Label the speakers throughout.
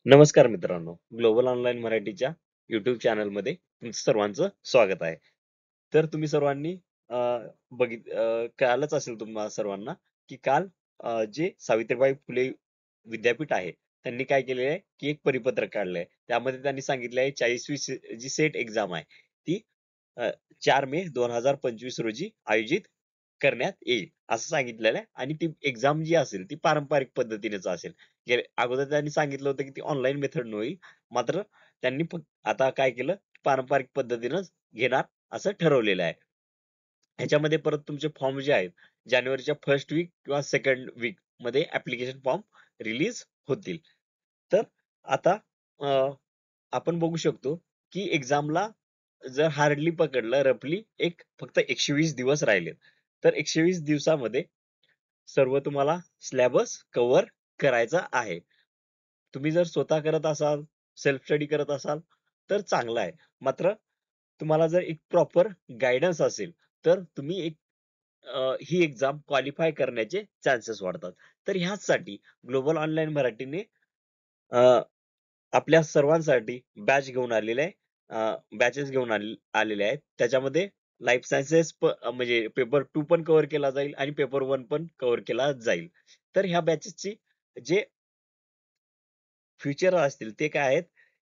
Speaker 1: नमस्कार मित्रांनो, global online मराठीच्या युट्यूब चॅनलमध्ये तुमचं सर्वांचं स्वागत आहे. तर तुम्ही सर्वांनी कळालंच असेल तुम्हा सर्वांना, की काल जे सावित्रीबाई फुले विद्यापीठ आहे, त्यांनी काय केलेलं आहे, की एक परिपत्रक काढलंय. त्यामध्ये त्यांनी सांगितलं आहे 40वी जी सेट एक्झाम आहे, ती अ, 4 मे 2025 रोजी आयोजित करण्यात येईल, असं सांगितलेलं आहे आणि ती एक्झाम जी असेल, ती पारंपरिक पद्धतीनेच असेल. अगोदर त्यांनी सांगितलं होतं की ती ऑनलाईन मेथडने होईल. मात्र त्यांनी आता काय केलं, पारंपरिक पद्धतीनंच घेणार असं ठरवलेलं आहे. ह्याच्यामध्ये परत तुमचे फॉर्म जे आहेत, जानेवारीच्या फर्स्ट वीक किंवा सेकंड वीक मध्ये ॲप्लिकेशन फॉर्म रिलीज होतील. तर आता अ, आपण बघू शकतो की एक्झामला जर हार्डली पकडलं रफली फक्त 120 दिवस राहिलेत. तर 120 दिवसामध्ये सर्व तुम्हाला सिलॅबस कव्हर करायचा आहे. तुम्ही जर स्वतः करत असाल, सेल्फ स्टडी करत असाल, तर चांगलं आहे. मात्र तुम्हाला जर एक प्रॉपर गाईडन्स असेल, तर तुम्ही ही एक्झाम क्वालिफाय करण्याचे चान्सेस वाढतात. तर ह्याचसाठी ग्लोबल ऑनलाईन मराठीने अ, आपल्या सर्वांसाठी बॅच घेऊन आलेले आहे. बॅचेस घेऊन आलेले आहेत. त्याच्यामध्ये लाईफ सायन्सेस म्हणजे पेपर 2 पण कव्हर केला जाईल आणि पेपर 1 पण कव्हर केला जाईल. तर ह्या बॅचेसची जे फीचर असतील ते काय आहेत,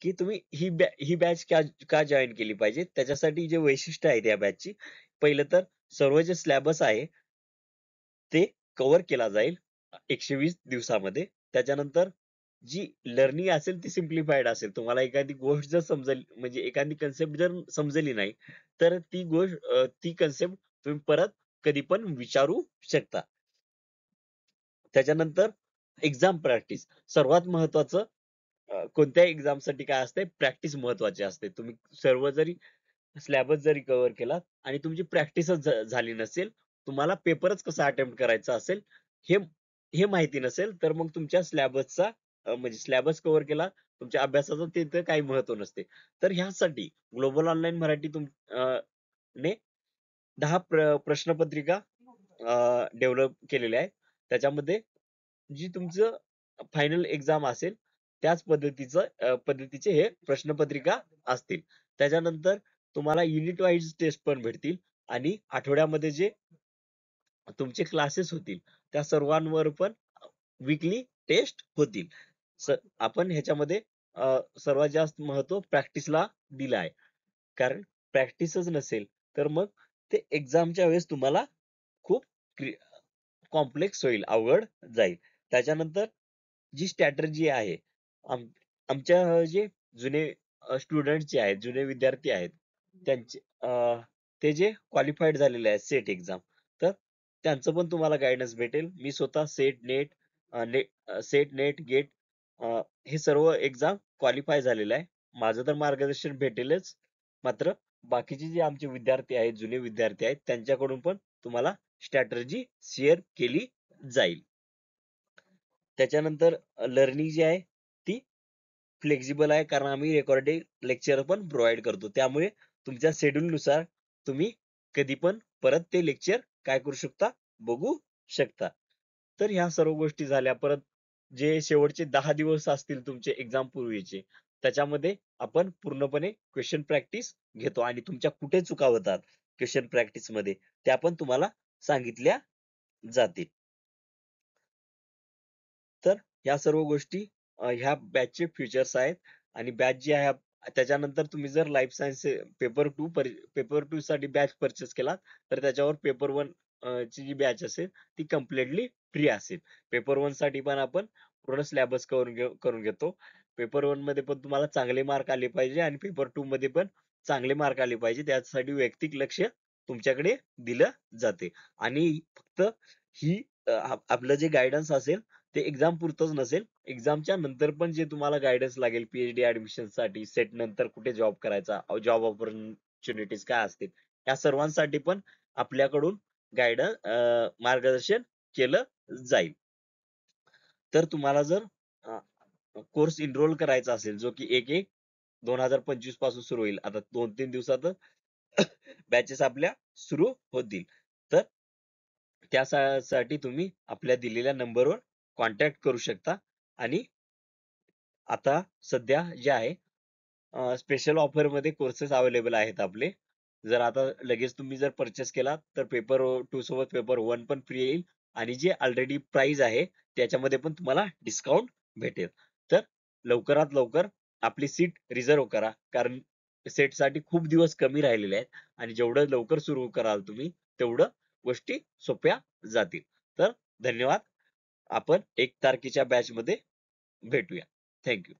Speaker 1: की तुम्ही ही बॅच का का जॉइन केली पाहिजे? त्याच्यासाठी जे वैशिष्ट्य आहेत या बॅचची, पहिलं तर सर्व जे सिलॅबस आहे, ते कव्हर केला जाईल 120 दिवसामध्ये. त्याच्यानंतर जी लर्निंग असेल ती सिम्प्लिफाईड असेल. तुम्हाला एखादी गोष्ट जर म्हणजे एखादी कन्सेप्ट जर समजली नाही, तर ती कन्सेप्ट तुम्ही परत कधी पण विचारू शकता. त्याच्यानंतर एक्झाम प्रॅक्टिस सर्वात महत्त्वाचं कोणत्याही एक्झामसाठी काय असते प्रॅक्टिस महत्त्वाची असते. तुम्ही सर्व जरी सिलॅबस जरी कव्हर केला आणि तुमची प्रॅक्टिसच झाली नसेल, तुम्हाला पेपरच कसा अटेम्प्ट करायचा असेल, हे हे माहिती नसेल, तर मग तुमच्या म्हणजे सिलॅबस कव्हर केला, तुमच्या अभ्यासाचं तिथं काही महत्त्व नसते. तर ह्यासाठी ग्लोबल ऑनलाईन मराठी ने 10 प्रश्नपत्रिका डेव्हलप केलेल्या आहेत. त्याच्यामध्ये जी तुमचं फायनल एक्झाम असेल, त्याच पद्धतीचे हे प्रश्नपत्रिका असतील. त्याच्यानंतर तुम्हाला युनिट वाईज टेस्ट पण भेटतील आणि आठवड्यामध्ये जे तुमचे क्लासेस होतील, त्या सर्वांवर पण वीकली टेस्ट होतील. आपण ह्याच्यामध्ये सर्वात जास्त महत्त्व प्रॅक्टिसला दिलं आहे. कारण प्रॅक्टिसच नसेल, तर मग ते एक्झामच्या वेळेस तुम्हाला खूप कॉम्प्लेक्स होईल, अवघड जाईल. त्याच्यानंतर जी स्ट्रॅटेजी आहे, आम आमच्या जे जुने स्टुडंट्स जे आहेत, जुने विद्यार्थी आहेत, त्यांचे ते जे क्वालिफाईड झालेले आहेत सेट एक्झाम, तर त्यांचं पण तुम्हाला गाईडन्स भेटेल. मी स्वतः सेट, नेट, गेट हे सर्व एक्झाम क्वालिफाय झालेलं आहे. माझं तर मार्गदर्शन भेटेलच. मात्र बाकीचे जे आमचे विद्यार्थी आहेत, जुने विद्यार्थी आहेत, त्यांच्याकडून पण तुम्हाला स्ट्रॅटेजी शेअर केली जाईल. त्याच्यानंतर लर्निंग जी आहे ती फ्लेक्सिबल आहे कारण आम्ही रेकॉर्डेड लेक्चर पण प्रोव्हाईड करतो. त्यामुळे तुमच्या शेड्यूलनुसार तुम्ही कधी पण परत ते लेक्चर काय करू शकता, बघू शकता. तर ह्या सर्व गोष्टी झाल्या. परत जे शेवटचे 10 दिवस असतील तुमचे एक्झाम पूर्वीचे, त्याच्यामध्ये आपण पूर्णपणे क्वेशन प्रॅक्टिस घेतो आणि तुमच्या कुठे चुका होतात क्वेशन प्रॅक्टिसमध्ये, त्या पण तुम्हाला सांगितल्या जातील. तर ह्या सर्व गोष्टी ह्या बॅचचे फीचर्स आहेत आणि बॅच जी आहे त्याच्यानंतर तुम्ही जर लाईफ सायन्स पेपर 2 साठी बॅच पर्चेस केलात, तर त्याच्यावर पेपर 1 ची जी बॅच असेल ती कंप्लीटली फ्री असेल. पेपर 1 साठी पण आपण पूर्ण सिलॅबस करून घेतो. पेपर 1 मध्ये पण तुम्हाला चांगले मार्क आले पाहिजे आणि पेपर 2 मध्ये पण चांगले मार्क आले पाहिजे. त्यासाठी वैयक्तिक लक्ष तुमच्याकडे दिलं जाते आणि फक्त ही आपलं जे गाईडन्स असेल ते एक्झाम पुरतंच नसेल. एक्झामच्या नंतर पण जे तुम्हाला गाईडन्स लागेल पी-एच-डी ॲडमिशनसाठी, सेट नंतर कुठे जॉब करायचा, जॉब अपॉर्च्युनिटीज काय असतील, या सर्वांसाठी पण आपल्याकडून मार्गदर्शन केलं जाईल. तर तुम्हाला जर कोर्स एनरोल करायचा असेल, जो की 1/1 2025 पासून सुरू होईल. आता 2-3 दिवसातच बॅचेस आपल्या सुरू होतील. तर साठी तुम्ही आपल्या दिलेल्या नंबरवर कॉन्टॅक्ट करू शकता आणि आता सध्या जे आहे स्पेशल ऑफरमध्ये कोर्सेस अवेलेबल आहेत आपले. जर आता लगेच तुम्ही जर पर्चेस केला तर पेपर 2 सोबत पेपर 1 पण फ्री येईल आणि जे ऑलरेडी प्राइस आहे त्याच्यामध्ये पण तुम्हाला डिस्काउंट भेटेल. तर लवकरात लवकर आपली सीट रिझर्व्ह करा. कारण सेटसाठी खूप दिवस कमी राहिलेले आहेत आणि जेवढं लवकर सुरू कराल तुम्ही, तेवढं गोष्टी सोप्या जातील. तर धन्यवाद. आपण 1 तारखेच्या बॅचमध्ये भेटूया. थँक